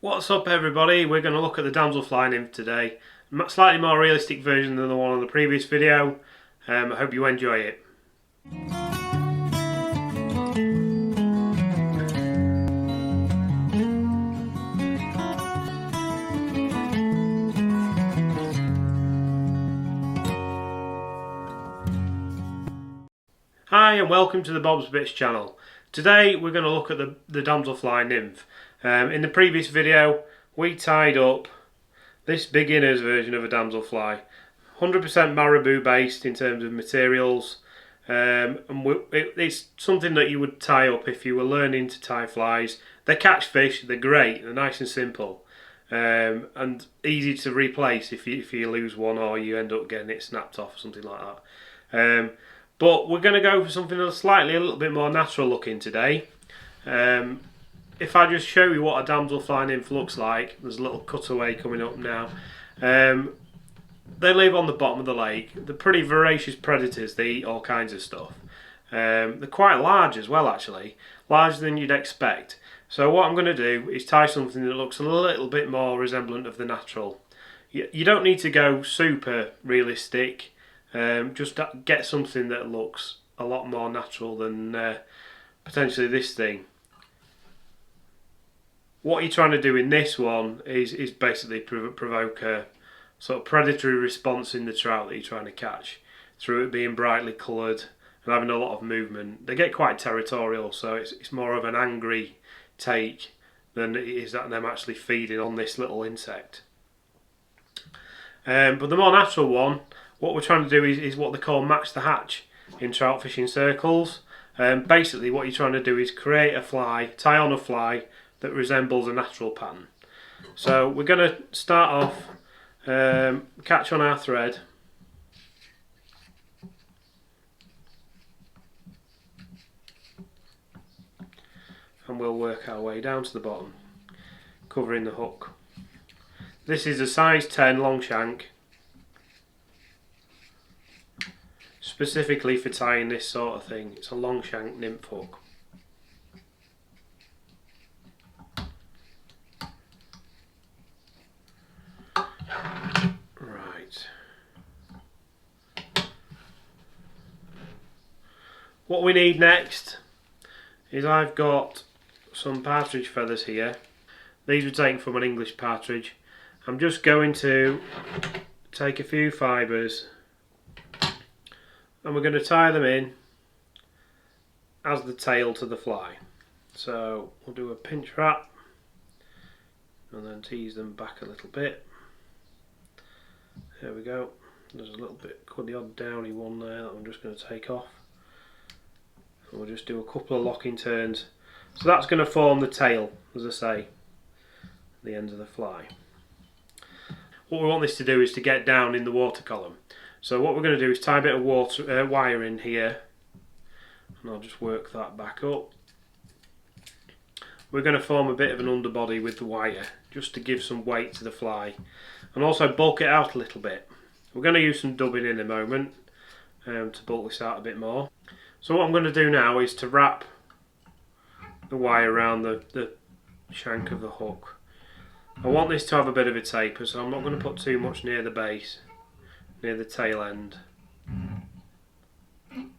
What's up everybody, we're going to look at the Damselfly nymph today. Slightly more realistic version than the one on the previous video. I hope you enjoy it. Hi and welcome to the Bob's Bits channel. Today we're going to look at the Damselfly nymph. In the previous video we tied up this beginner's version of a damselfly, 100% marabou based in terms of materials, and it's something that you would tie up if you were learning to tie flies. They catch fish, they're great, they're nice and simple, and easy to replace if you lose one or you end up getting it snapped off or something like that. But we're going to go for something a little bit more natural looking today. If I just show you what a damselfly nymph looks like, there's a little cutaway coming up now. They live on the bottom of the lake. They're pretty voracious predators. They eat all kinds of stuff. They're quite large as well, actually, larger than you'd expect. So what I'm going to do is tie something that looks a little bit more resemblant of the natural. You don't need to go super realistic. Just get something that looks a lot more natural than potentially this thing. What you're trying to do in this one is basically provoke a sort of predatory response in the trout that you're trying to catch through it being brightly coloured and having a lot of movement. They get quite territorial, so it's more of an angry take than it is that them actually feeding on this little insect. But the more natural one, what we're trying to do is what they call match the hatch in trout fishing circles. Basically what you're trying to do is create a fly, tie on a fly that resembles a natural pattern. So we're going to start off, catch on our thread, and we'll work our way down to the bottom, covering the hook. This is a size 10 long shank, specifically for tying this sort of thing. It's a long shank nymph hook. Right. What we need next is I've got some partridge feathers here. These were taken from an English partridge. I'm just going to take a few fibres and we're going to tie them in as the tail to the fly. So we'll do a pinch wrap and then tease them back a little bit. There we go. There's a little bit, the odd downy one there that I'm just going to take off. And we'll just do a couple of locking turns. So that's going to form the tail, as I say, the end of the fly. What we want this to do is to get down in the water column. So what we're going to do is tie a bit of wire in here, and I'll just work that back up. We're going to form a bit of an underbody with the wire, just to give some weight to the fly, and also bulk it out a little bit. We're going to use some dubbing in a moment to bulk this out a bit more. So what I'm going to do now is to wrap the wire around the shank of the hook. I want this to have a bit of a taper, so I'm not going to put too much near the base, near the tail end. And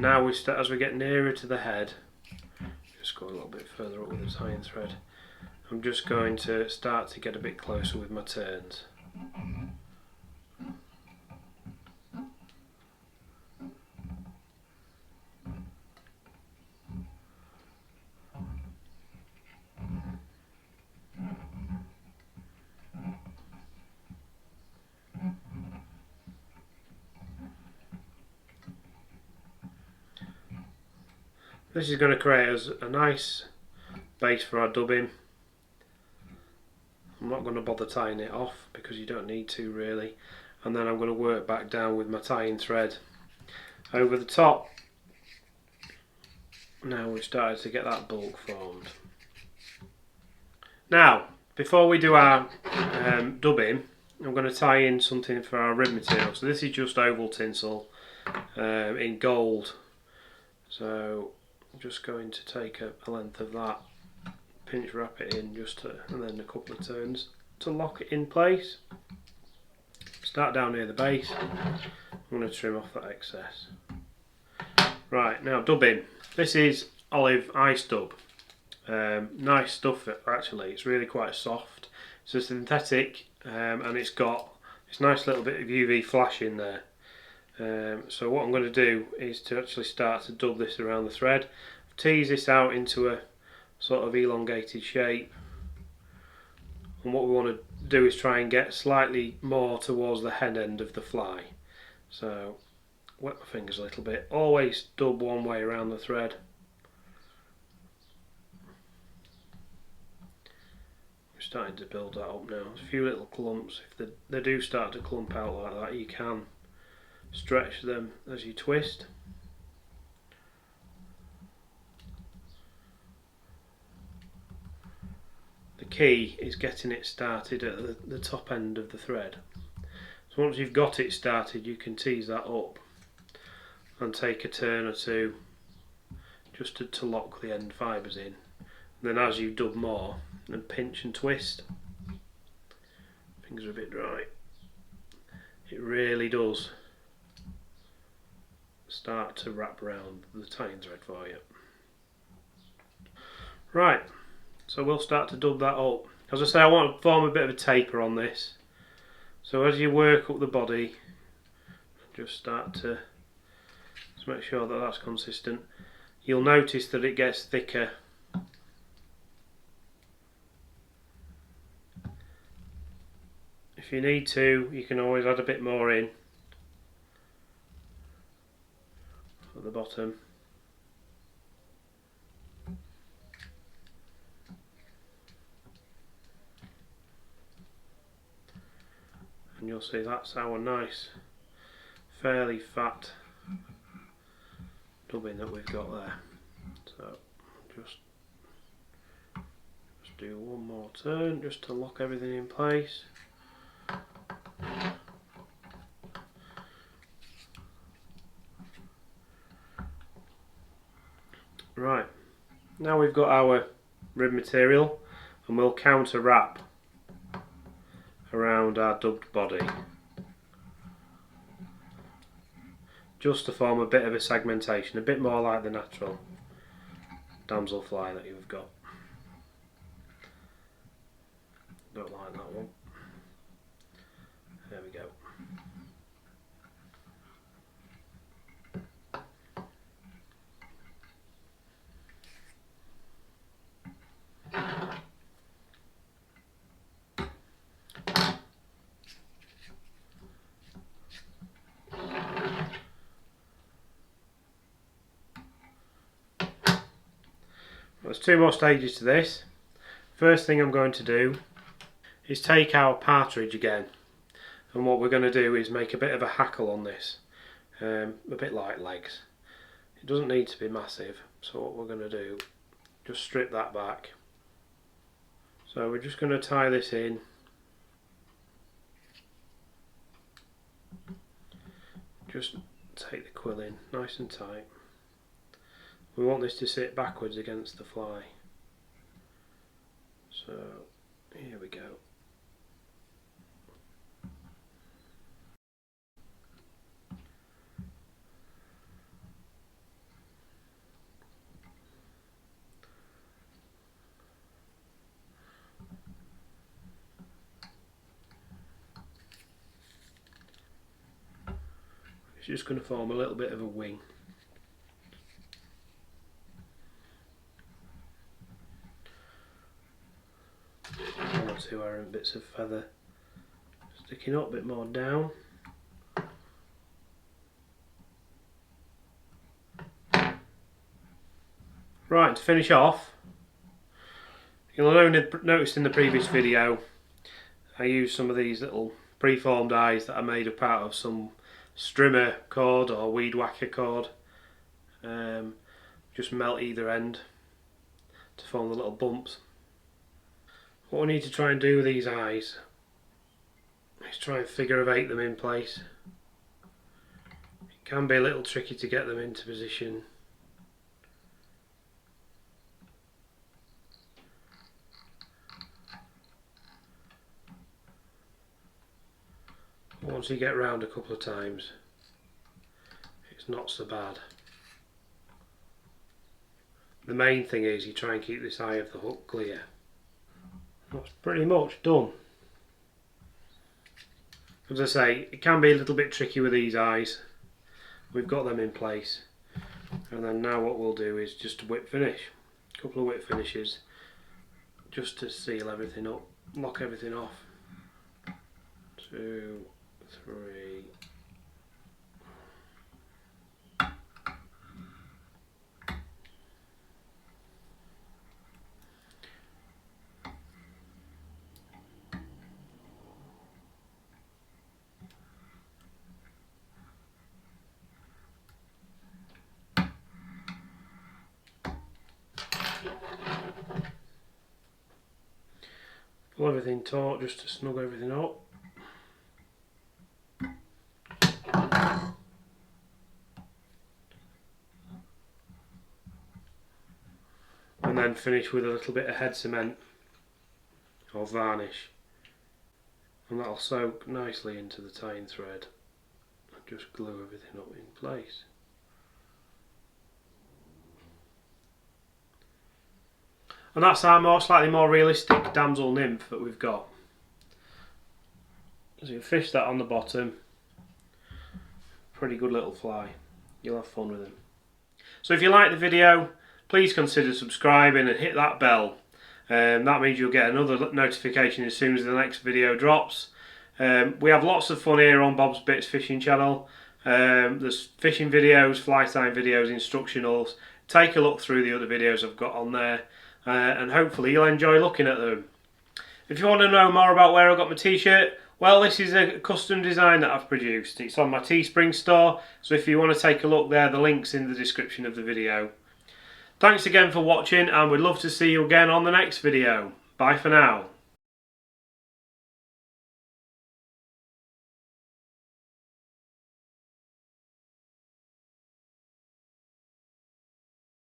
now as we get nearer to the head, just go a little bit further up with the tying thread, I'm just going to start to get a bit closer with my turns. This is going to create us a nice base for our dubbing. I'm not going to bother tying it off because you don't need to really. And then I'm going to work back down with my tying thread over the top. Now we've started to get that bulk formed. Now, before we do our dubbing, I'm going to tie in something for our rib material. So this is just oval tinsel in gold. So I'm just going to take a length of that, pinch wrap it in and then a couple of turns to lock it in place. Start down near the base. I'm going to trim off that excess. Right, now dubbing. This is olive ice dub. Nice stuff actually, it's really quite soft. It's a synthetic and it's got this nice little bit of UV flash in there. So what I'm going to do is to actually start to dub this around the thread. Tease this out into a sort of elongated shape, and what we want to do is try and get slightly more towards the head end of the fly. So wet my fingers a little bit, always dub one way around the thread. We're starting to build that up now. There's a few little clumps. If they do start to clump out like that, you can stretch them as you twist. The key is getting it started at the top end of the thread. So once you've got it started, you can tease that up and take a turn or two just to lock the end fibres in. And then as you dub more, then pinch and twist. Fingers are a bit dry. It really does start to wrap around the tying thread for you. Right, so we'll start to dub that up. As I say, I want to form a bit of a taper on this. So as you work up the body, just start to make sure that that's consistent. You'll notice that it gets thicker. If you need to, you can always add a bit more in at the bottom. And you'll see that's our nice, fairly fat dubbing that we've got there. So just do one more turn just to lock everything in place. Right, now we've got our rib material, and we'll counter wrap around our dubbed body just to form a bit of a segmentation, a bit more like the natural damselfly that you've got. Don't like that one. There we go. There's two more stages to this. First thing I'm going to do is take our partridge again, and what we're going to do is make a bit of a hackle on this, a bit like legs. It doesn't need to be massive, so what we're going to do, just strip that back. So we're just going to tie this in. Just take the quill in nice and tight. We want this to sit backwards against the fly. So here we go. It's just going to form a little bit of a wing. One or two errant bits of feather sticking up, a bit more down. Right, to finish off, you'll have noticed in the previous video I used some of these little preformed eyes that I made up out of some strimmer cord or weed whacker cord. Just melt either end to form the little bumps. What we need to try and do with these eyes is try and figure of eight them in place. It can be a little tricky to get them into position. once you get round a couple of times, it's not so bad. The main thing is you try and keep this eye of the hook clear. That's pretty much done. As I say, it can be a little bit tricky with these eyes. We've got them in place. And then now what we'll do is just a whip finish. A couple of whip finishes just to seal everything up, lock everything off. 2, 3. Pull everything taut just to snug everything up. And then finish with a little bit of head cement or varnish, and that'll soak nicely into the tying thread and just glue everything up in place. And that's our slightly more realistic Damsel Nymph that we've got. So you fish that on the bottom. Pretty good little fly. You'll have fun with him. So if you like the video, please consider subscribing and hit that bell. That means you'll get another notification as soon as the next video drops. We have lots of fun here on Bob's Bits Fishing channel. There's fishing videos, fly tying videos, instructionals. Take a look through the other videos I've got on there. And hopefully you'll enjoy looking at them. If you want to know more about where I got my t-shirt, well, this is a custom design that I've produced. It's on my Teespring store, so if you want to take a look there, the link's in the description of the video. Thanks again for watching, and we'd love to see you again on the next video. Bye for now.